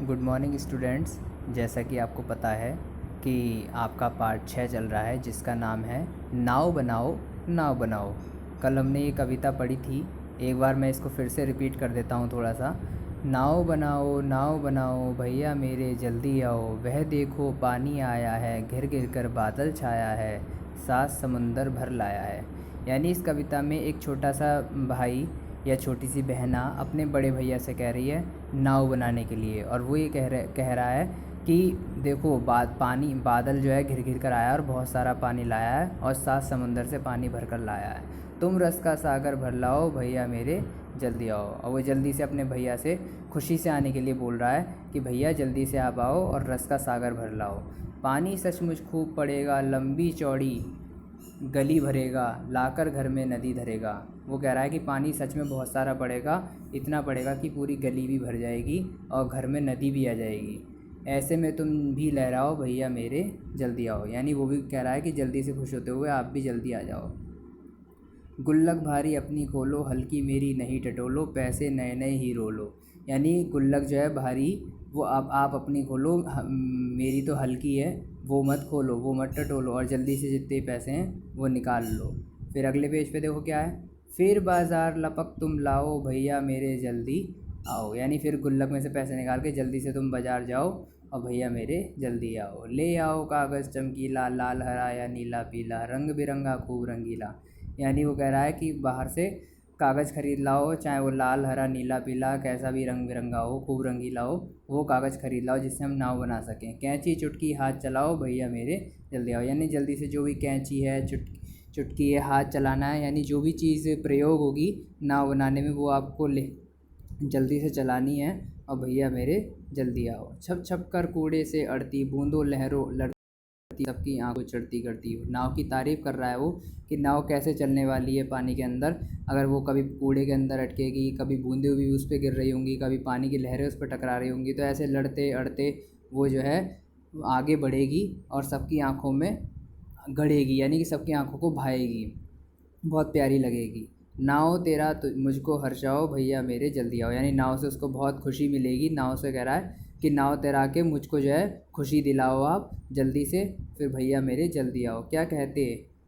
Good morning students. जैसा कि आपको पता है कि आपका पार्ट 6 चल रहा है जिसका नाम है नाव बनाओ नाव बनाओ। कल हमने ये कविता पढ़ी थी, एक बार मैं इसको फिर से रिपीट कर देता हूँ थोड़ा सा। नाव बनाओ भैया मेरे जल्दी आओ, वह देखो पानी आया है, घिर घिर कर बादल छाया है, सात समंदर भर लाया है। यानी इस कविता में एक छोटा सा भाई या छोटी सी बहना अपने बड़े भैया से कह रही है नाव बनाने के लिए, और वो ये कह रहा है कि देखो पानी बादल जो है घिर घिर कर आया और बहुत सारा पानी लाया है और सात समंदर से पानी भर कर लाया है। तुम रस का सागर भर लाओ भैया मेरे जल्दी आओ। और वो जल्दी से अपने भैया से खुशी से आने के लिए बोल रहा है कि भैया जल्दी से आप आओ और रस का सागर भर लाओ। पानी सचमुच खूब पड़ेगा, लंबी चौड़ी गली भरेगा, लाकर घर में नदी धरेगा। वो कह रहा है कि पानी सच में बहुत सारा पड़ेगा, इतना पड़ेगा कि पूरी गली भी भर जाएगी और घर में नदी भी आ जाएगी। ऐसे में तुम भी लहराओ भैया मेरे जल्दी आओ। यानी वो भी कह रहा है कि जल्दी से खुश होते हुए आप भी जल्दी आ जाओ। गुल्लक भारी अपनी खोलो, हल्की मेरी नहीं टटोलो, पैसे नए नए ही रोलो। यानी गुल्लक जो है भारी, वो आप अपनी खोलो, मेरी तो हल्की है, वो मत खोलो, वो मत टटोलो, और जल्दी से जितने पैसे हैं वो निकाल लो। फिर अगले पेज पे देखो क्या है, फिर बाज़ार लपक तुम लाओ भैया मेरे जल्दी आओ। यानी फिर गुल्लक में से पैसे निकाल के जल्दी से तुम बाज़ार जाओ और भैया मेरे जल्दी आओ। ले आओ कागज़ चमकीला, लाल हरा या नीला पीला, रंग बिरंगा खूब रंगीला। यानी वो कह रहा है कि बाहर से कागज़ ख़रीद लाओ, चाहे वो लाल हरा नीला पीला कैसा भी रंग बिरंगा हो, खूब रंगीला हो, वो कागज़ ख़रीद लाओ जिससे हम नाव बना सकें। कैंची चुटकी हाथ चलाओ भैया मेरे जल्दी आओ। यानी जल्दी से जो भी कैंची है, चुटकी है, हाथ चलाना है, यानी जो भी चीज़ प्रयोग होगी नाव बनाने में वो आपको जल्दी से चलानी है और भैया मेरे जल्दी आओ। छप छप कर कूड़े से अड़ती बूंदों लहरों लड़ती, सबकी आंखों चढ़ती करती। नाव की तारीफ़ कर रहा है वो कि नाव कैसे चलने वाली है पानी के अंदर। अगर वो कभी कूड़े के अंदर अटकेगी, कभी बूंदें भी उस पर गिर रही होंगी, कभी पानी की लहरें उस पर टकरा रही होंगी, तो ऐसे लड़ते अड़ते वो जो है आगे बढ़ेगी और सबकी आँखों में गड़ेगी, यानी कि सबकी आँखों को भाएगी, बहुत प्यारी लगेगी। नाव तेरा तो मुझको हर्षाओ भैया मेरे जल्दी आओ। यानी नाव से उसको बहुत खुशी मिलेगी। नाव से कह रहा है कि नाव तैरा के मुझको जो है खुशी दिलाओ आप जल्दी से, फिर भैया मेरे जल्दी आओ। क्या कहते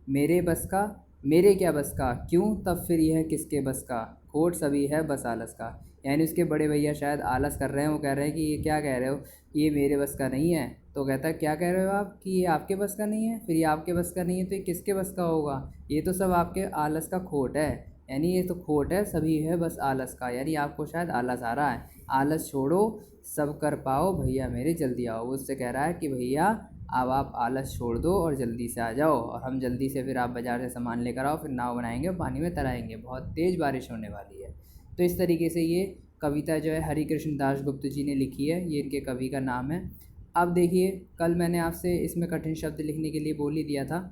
मेरे बस का, मेरे क्या बस का, क्यों तब फिर यह किसके बस का, खोट सभी है बस आलस का। यानी उसके बड़े भैया शायद आलस कर रहे हैं। वो कह रहे हैं कि ये क्या कह रहे हो, ये मेरे बस का नहीं है। तो कहता है क्या कह रहे हो आप कि ये आपके बस का नहीं है, फिर ये आपके बस का नहीं है तो ये किसके बस का होगा, ये तो सब आपके आलस का खोट है। यानी ये तो खोट है, सभी है बस आलस का। यानी आपको शायद आलस आ रहा है। आलस छोड़ो सब कर पाओ भैया मेरे जल्दी आओ। वो उससे कह रहा है कि भैया अब आप आलस छोड़ दो और जल्दी से आ जाओ, और हम जल्दी से फिर आप बाज़ार से सामान लेकर आओ, फिर नाव बनाएंगे और पानी में तैराएंगे, बहुत तेज़ बारिश होने वाली है। तो इस तरीके से ये कविता जो है हरि कृष्ण दास गुप्त जी ने लिखी है, ये इनके कवि का नाम है। अब देखिए, कल मैंने आपसे इसमें कठिन शब्द लिखने के लिए बोल ही दिया था,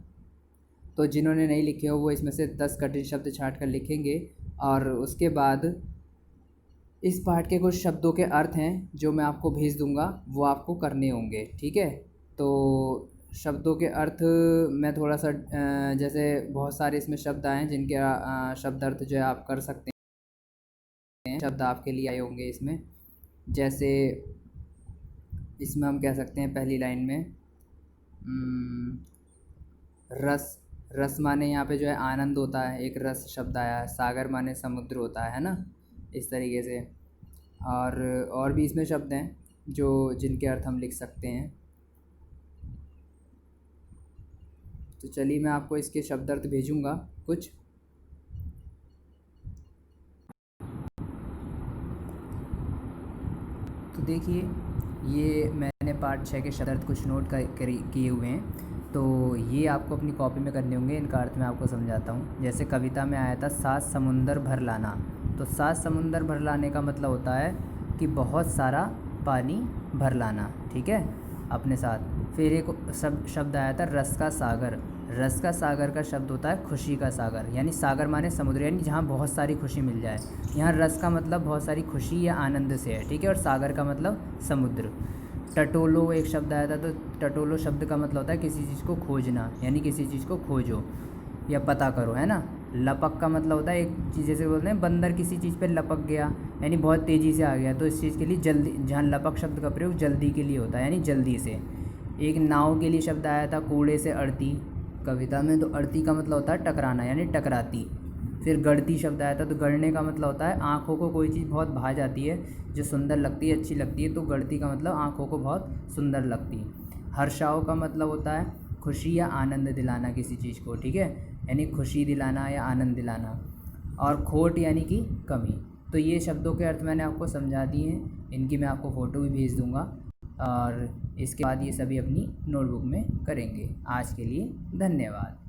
तो जिन्होंने नहीं लिखे हो वो इसमें से 10 कठिन शब्द छांट कर लिखेंगे, और उसके बाद इस पाठ के कुछ शब्दों के अर्थ हैं जो मैं आपको भेज दूंगा, वो आपको करने होंगे, ठीक है। तो शब्दों के अर्थ मैं थोड़ा सा जैसे बहुत सारे इसमें शब्द आए हैं जिनके शब्द अर्थ जो है आप कर सकते हैं। शब्द आपके लिए आए होंगे इसमें, जैसे इसमें हम कह सकते हैं पहली लाइन में रस। रस माने यहाँ पे जो है आनंद होता है, एक रस शब्द आया है। सागर माने समुद्र होता है ना, इस तरीके से। और भी इसमें शब्द हैं जो जिनके अर्थ हम लिख सकते हैं। तो चलिए मैं आपको इसके शब्द अर्थ भेजूँगा कुछ। तो देखिए, ये मैंने पार्ट 6 के शब्द अर्थ कुछ नोट किए हुए हैं, तो ये आपको अपनी कॉपी में करने होंगे। इनका अर्थ मैं आपको समझाता हूँ। जैसे कविता में आया था सात समुंदर भर लाना, तो सात समुंदर भर लाने का मतलब होता है कि बहुत सारा पानी भर लाना, ठीक है, अपने साथ। फिर एक शब्द आया था रस का सागर। रस का सागर का शब्द होता है खुशी का सागर। यानी सागर माने समुद्र, यानी जहाँ बहुत सारी खुशी मिल जाए। यहाँ रस का मतलब बहुत सारी खुशी या आनंद से है, ठीक है, और सागर का मतलब समुद्र। टटोलो एक शब्द आया था, तो टटोलो शब्द का मतलब होता है किसी चीज़ को खोजना, यानी किसी चीज़ को खोजो या पता करो, है ना। लपक का मतलब होता है एक चीज़, जैसे बोलते हैं बंदर किसी चीज़ पे लपक गया, यानी बहुत तेज़ी से आ गया, तो इस चीज़ के लिए जल्दी, जहाँ लपक शब्द का प्रयोग जल्दी के लिए होता है, यानी जल्दी से। एक नाव के लिए शब्द आया था कूड़े से अड़ती कविता में, तो अड़ती का मतलब होता है टकराना, यानी टकराती। फिर गढ़ती शब्द आया था, तो गढ़ने का मतलब होता है आँखों को कोई चीज़ बहुत भा जाती है, जो सुंदर लगती है, अच्छी लगती है, तो गढ़ती का मतलब आँखों को बहुत सुंदर लगती है। हर्षाओ का मतलब होता है खुशी या आनंद दिलाना किसी चीज़ को, ठीक है, यानी खुशी दिलाना या आनंद दिलाना। और खोट यानी कि कमी। तो ये शब्दों के अर्थ मैंने आपको समझा दिए हैं, इनकी मैं आपको फ़ोटो भी भेज दूँगा, और इसके बाद ये सभी अपनी नोटबुक में करेंगे। आज के लिए धन्यवाद।